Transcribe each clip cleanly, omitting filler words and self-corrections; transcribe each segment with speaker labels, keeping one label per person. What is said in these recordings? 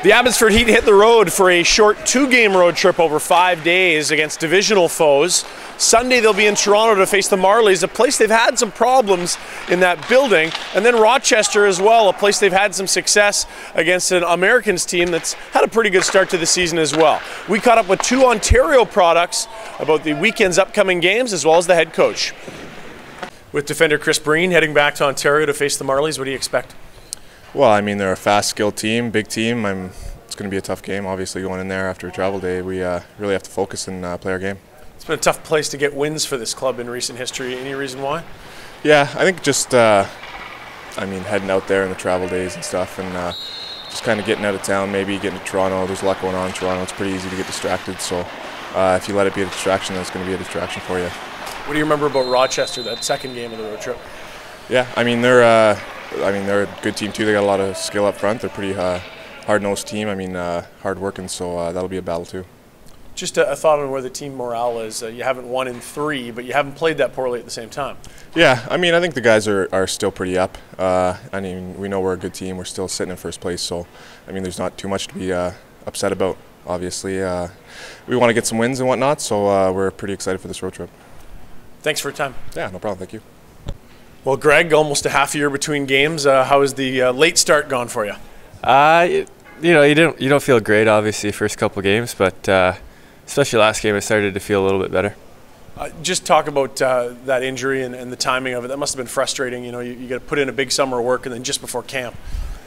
Speaker 1: The Abbotsford Heat hit the road for a short two-game road trip over 5 days against divisional foes. Sunday they'll be in Toronto to face the Marlies, a place they've had some problems in that building, and then Rochester as well, a place they've had some success against an Americans team that's had a pretty good start to the season as well. We caught up with two Ontario products about the weekend's upcoming games as well as the head coach. With defender Chris Breen heading back to Ontario to face the Marlies, what do you expect?
Speaker 2: Well, I mean, they're a fast, skilled team, big team. It's going to be a tough game, obviously, going in there after a travel day. We really have to focus and play our game.
Speaker 1: It's been a tough place to get wins for this club in recent history. Any reason why?
Speaker 2: Yeah, I think just, heading out there in the travel days and stuff, and just kind of getting out of town, maybe getting to Toronto. There's a lot going on in Toronto. It's pretty easy to get distracted, so if you let it be a distraction, then it's going to be a distraction for you.
Speaker 1: What do you remember about Rochester, that second game of the road trip?
Speaker 2: Yeah, they're a good team too. They got a lot of skill up front. They're a pretty hard-nosed team. Hard working, so that'll be a battle too.
Speaker 1: Just a thought on where the team morale is. You haven't won in 3, but you haven't played that poorly at the same time.
Speaker 2: Yeah, I think the guys are still pretty up. We know we're a good team. We're still sitting in first place, so there's not too much to be upset about. Obviously, we want to get some wins and whatnot, so we're pretty excited for this road trip.
Speaker 1: Thanks for your time.
Speaker 2: Yeah, no problem. Thank you.
Speaker 1: Well, Greg, almost a half year between games. How has the late start gone for you?
Speaker 3: You don't feel great, obviously, first couple games, but especially last game, I started to feel a little bit better.
Speaker 1: Just talk about that injury and the timing of it. That must have been frustrating. You got to put in a big summer work, and then just before camp.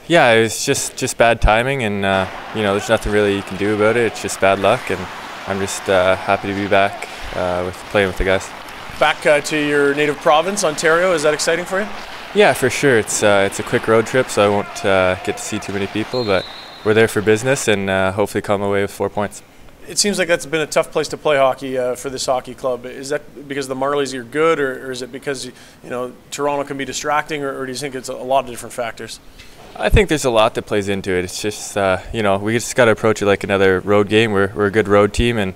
Speaker 3: Yeah, it was just bad timing, and there's nothing really you can do about it. It's just bad luck, and I'm just happy to be back playing with the guys. Back
Speaker 1: to your native province, Ontario. Is that exciting for you?
Speaker 3: Yeah, for sure. It's a quick road trip, so I won't get to see too many people, but we're there for business and hopefully come away with 4 points.
Speaker 1: It seems like that's been a tough place to play hockey for this hockey club. Is that because the Marlies are good, or is it because Toronto can be distracting, or do you think it's a lot of different factors?
Speaker 3: I think there's a lot that plays into it. It's just we just got to approach it like another road game. We're a good road team, and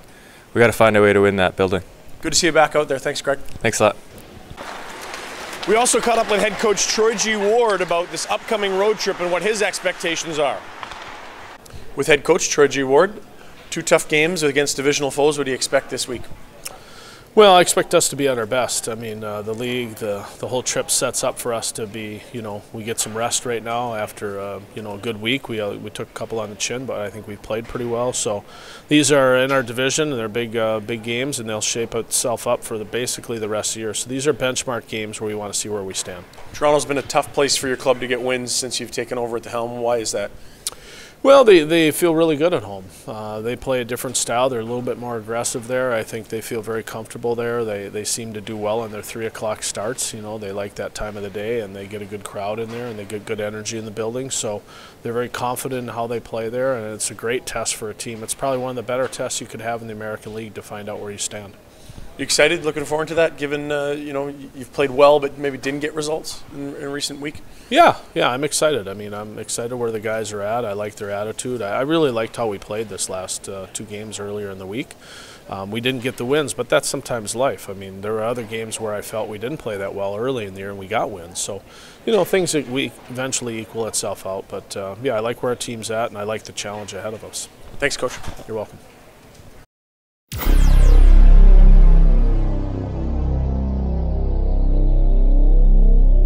Speaker 3: we got to find a way to win that building.
Speaker 1: Good to see you back out there. Thanks, Greg.
Speaker 3: Thanks a lot.
Speaker 1: We also caught up with head coach Troy G. Ward about this upcoming road trip and what his expectations are. With head coach Troy G. Ward, 2 tough games against divisional foes. What do you expect this week?
Speaker 4: Well, I expect us to be at our best. The league, the whole trip sets up for us to be, we get some rest right now after, a good week. We took a couple on the chin, but I think we played pretty well. So these are in our division, and they're big games, and they'll shape itself up for basically the rest of the year. So these are benchmark games where we want to see where we stand.
Speaker 1: Toronto's been a tough place for your club to get wins since you've taken over at the helm. Why is that?
Speaker 4: Well, they feel really good at home. They play a different style. They're a little bit more aggressive there. I think they feel very comfortable there. They seem to do well in their 3 o'clock starts. They like that time of the day, and they get a good crowd in there, and they get good energy in the building. So they're very confident in how they play there, and it's a great test for a team. It's probably one of the better tests you could have in the American League to find out where you stand.
Speaker 1: You excited, looking forward to that, given you've played well but maybe didn't get results in recent week?
Speaker 4: Yeah, I'm excited. I'm excited where the guys are at. I like their attitude. I really liked how we played this last 2 games earlier in the week. We didn't get the wins, but that's sometimes life. There were other games where I felt we didn't play that well early in the year and we got wins. So, things that we eventually equal itself out. But, I like where our team's at, and I like the challenge ahead of us.
Speaker 1: Thanks, Coach.
Speaker 4: You're welcome.